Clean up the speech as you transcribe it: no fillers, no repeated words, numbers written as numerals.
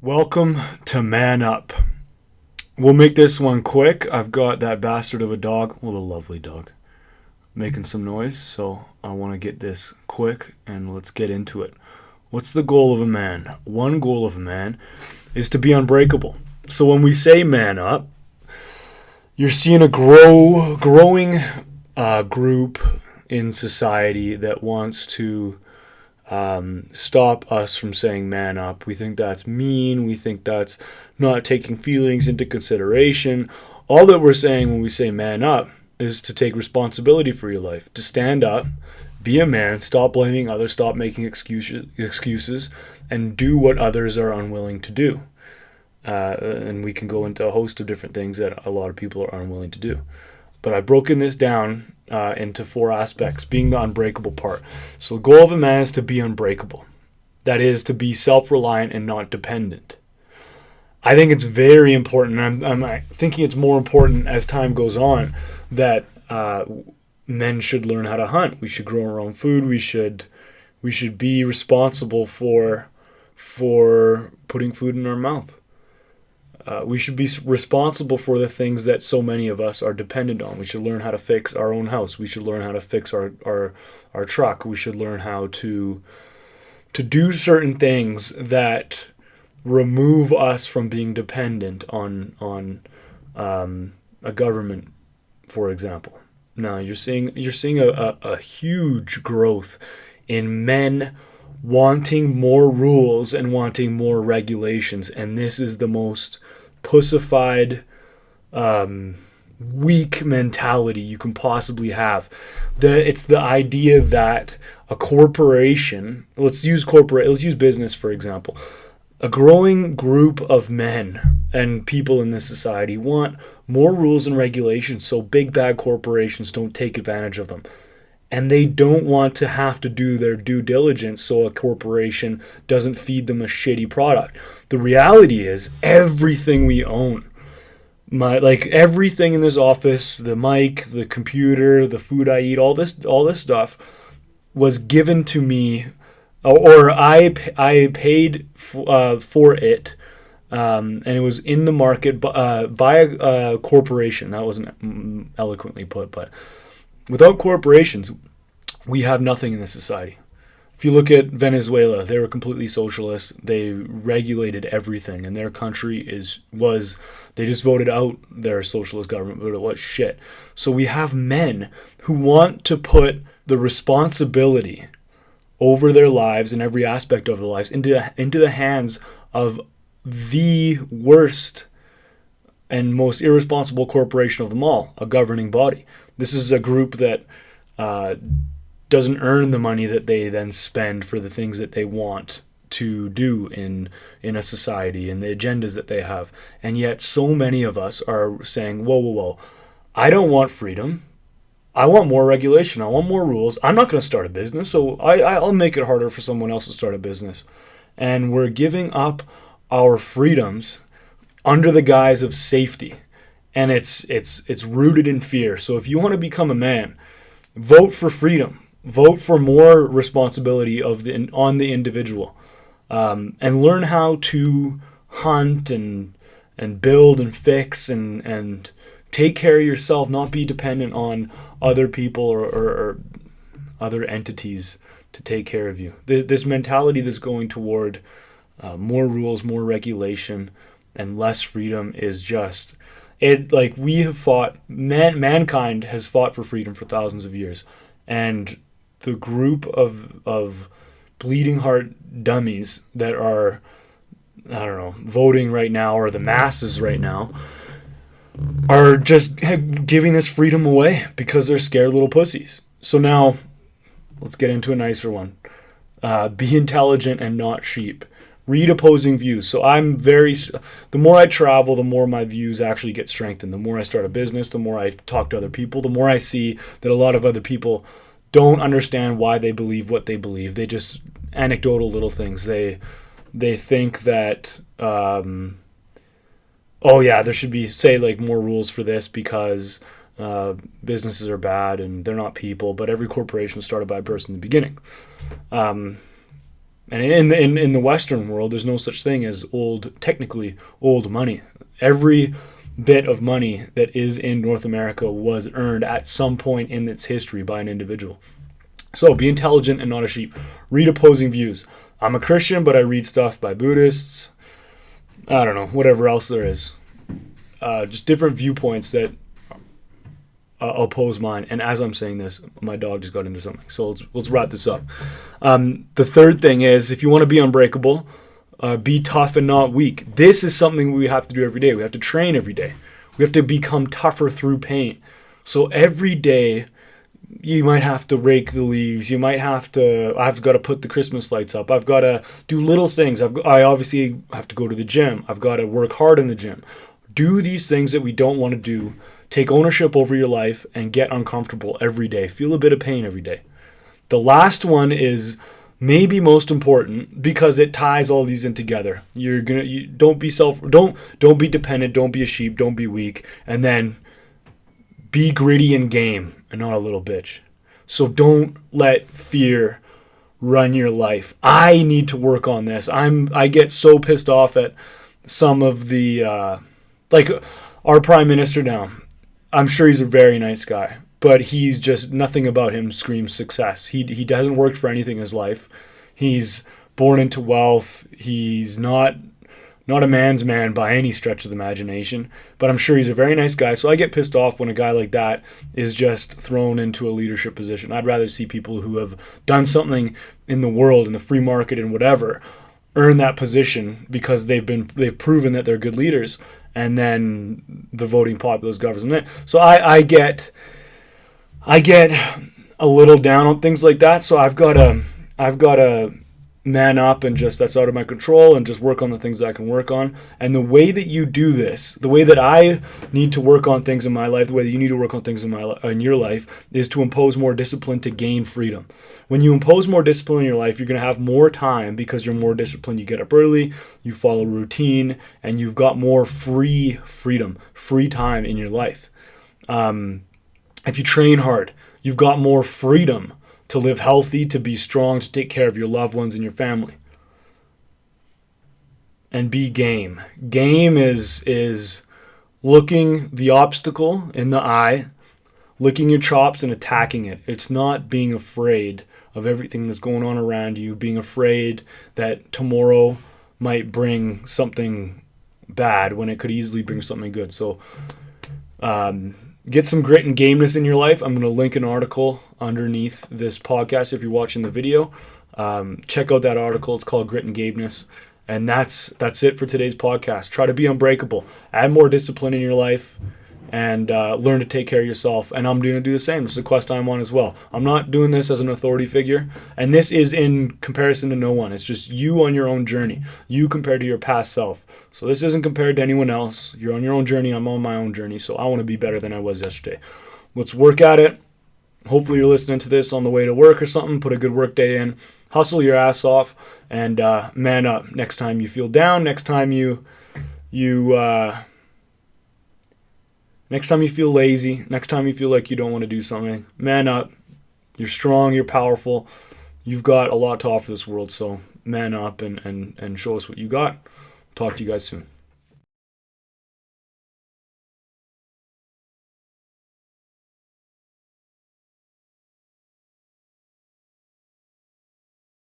Welcome to Man Up. We'll make this one quick. I've got that bastard of a dog, well, a lovely dog, making some noise, so I want to get this quick and let's get into it. What's the goal of a man? One goal of a man is to be unbreakable. So when we say man up, you're seeing a growing group in society that wants to stop us from saying man up. We think that's mean. We think that's not taking feelings into consideration. All that we're saying when we say man up is to take responsibility for your life, to stand up, be a man, stop blaming others, stop making excuses, and do what others are unwilling to do. And we can go into a host of different things that a lot of people are unwilling to do. But I've broken this down into 4 aspects, being the unbreakable part. So the goal of a man is to be unbreakable. That is, to be self-reliant and not dependent. I think it's very important, and I'm thinking it's more important as time goes on, that men should learn how to hunt. We should grow our own food. We should be responsible for putting food in our mouth. We should be responsible for the things that so many of us are dependent on. We should learn how to fix our own house. We should learn how to fix our truck. We should learn how to do certain things that remove us from being dependent on a government, for example. Now you're seeing a huge growth in men wanting more rules and wanting more regulations, and this is the most pussified, weak mentality you can possibly have. It's the idea that a corporation, let's use business for example. A growing group of men and people in this society want more rules and regulations so big bad corporations don't take advantage of them. And they don't want to have to do their due diligence so a corporation doesn't feed them a shitty product. The reality is everything we own, everything in this office, the mic, the computer, the food I eat, all this stuff was given to me, or I paid for it, and it was in the market by a corporation. That wasn't eloquently put, but without corporations, we have nothing in this society. If you look at Venezuela, they were completely socialist. They regulated everything, and their country they just voted out their socialist government, but it was shit. So we have men who want to put the responsibility over their lives and every aspect of their lives into the hands of the worst and most irresponsible corporation of them all, a governing body. This is a group that doesn't earn the money that they then spend for the things that they want to do in a society and the agendas that they have. And yet so many of us are saying, whoa, I don't want freedom. I want more regulation. I want more rules. I'm not going to start a business, so I'll make it harder for someone else to start a business. And we're giving up our freedoms under the guise of safety. And it's rooted in fear. So if you want to become a man, vote for freedom. Vote for more responsibility on the individual, and learn how to hunt and build and fix and take care of yourself. Not be dependent on other people or other entities to take care of you. This mentality that's going toward more rules, more regulation, and less freedom is just it. Like we have fought, mankind has fought for freedom for thousands of years, and the group of bleeding heart dummies that are, I don't know, voting right now, or the masses right now, are just giving this freedom away because they're scared little pussies. So now, let's get into a nicer one. Be intelligent and not sheep. Read opposing views. So the more I travel, the more my views actually get strengthened. The more I start a business, the more I talk to other people, the more I see that a lot of other people don't understand why they believe what they believe. They just anecdotal little things. They think that there should be, say, like more rules for this because businesses are bad and they're not people, but every corporation was started by a person in the beginning. And in the Western world, there's no such thing as technically old money. Every bit of money that is in North America was earned at some point in its history by an individual. So be intelligent and not a sheep. Read opposing views. I'm a Christian, but I read stuff by Buddhists. I don't know, whatever else there is. Just different viewpoints that oppose mine. And as I'm saying this, my dog just got into something. So let's wrap this up. The third thing is, if you want to be unbreakable, be tough and not weak. This is something we have to do every day. We have to train every day. We have to become tougher through pain. So every day, you might have to rake the leaves. You might have to, I've got to put the Christmas lights up. I've got to do little things. I obviously have to go to the gym. I've got to work hard in the gym. Do these things that we don't want to do. Take ownership over your life and get uncomfortable every day. Feel a bit of pain every day. The last one is maybe most important because it ties all these in together. Don't be dependent, don't be a sheep, don't be weak, and then be gritty and game and not a little bitch. So don't let fear run your life. I need to work on this. I get so pissed off at some of the like our prime minister now. I'm sure he's a very nice guy, but he's just, nothing about him screams success. He hasn't worked for anything in his life. He's born into wealth. He's not a man's man by any stretch of the imagination, but I'm sure he's a very nice guy. So I get pissed off when a guy like that is just thrown into a leadership position. I'd rather see people who have done something in the world, in the free market and whatever, earn that position because they've proven that they're good leaders, and then the voting populace governs them. So I get a little down on things like that. So I've got to man up and just, that's out of my control, and just work on the things that I can work on. And the way that you do this, the way that I need to work on things in my life, the way that you need to work on things in your life, is to impose more discipline to gain freedom. When you impose more discipline in your life, you're going to have more time because you're more disciplined. You get up early, you follow routine, and you've got more free time in your life. If you train hard, you've got more freedom to live healthy, to be strong, to take care of your loved ones and your family. And be game. Game is looking the obstacle in the eye, licking your chops and attacking it. It's not being afraid of everything that's going on around you, being afraid that tomorrow might bring something bad when it could easily bring something good. So get some grit and gameness in your life. I'm going to link an article underneath this podcast if you're watching the video. Check out that article. It's called Grit and Gameness. And that's it for today's podcast. Try to be unbreakable. Add more discipline in your life, and learn to take care of yourself. And I'm going to do the same. It's the quest I'm on as well. I'm not doing this as an authority figure. And this is in comparison to no one. It's just you on your own journey. You compared to your past self. So this isn't compared to anyone else. You're on your own journey. I'm on my own journey. So I want to be better than I was yesterday. Let's work at it. Hopefully you're listening to this on the way to work or something. Put a good work day in. Hustle your ass off. And man up. Next time you feel down. Next time you feel lazy, next time you feel like you don't want to do something, man up. You're strong, you're powerful. You've got a lot to offer this world, so man up and show us what you got. Talk to you guys soon.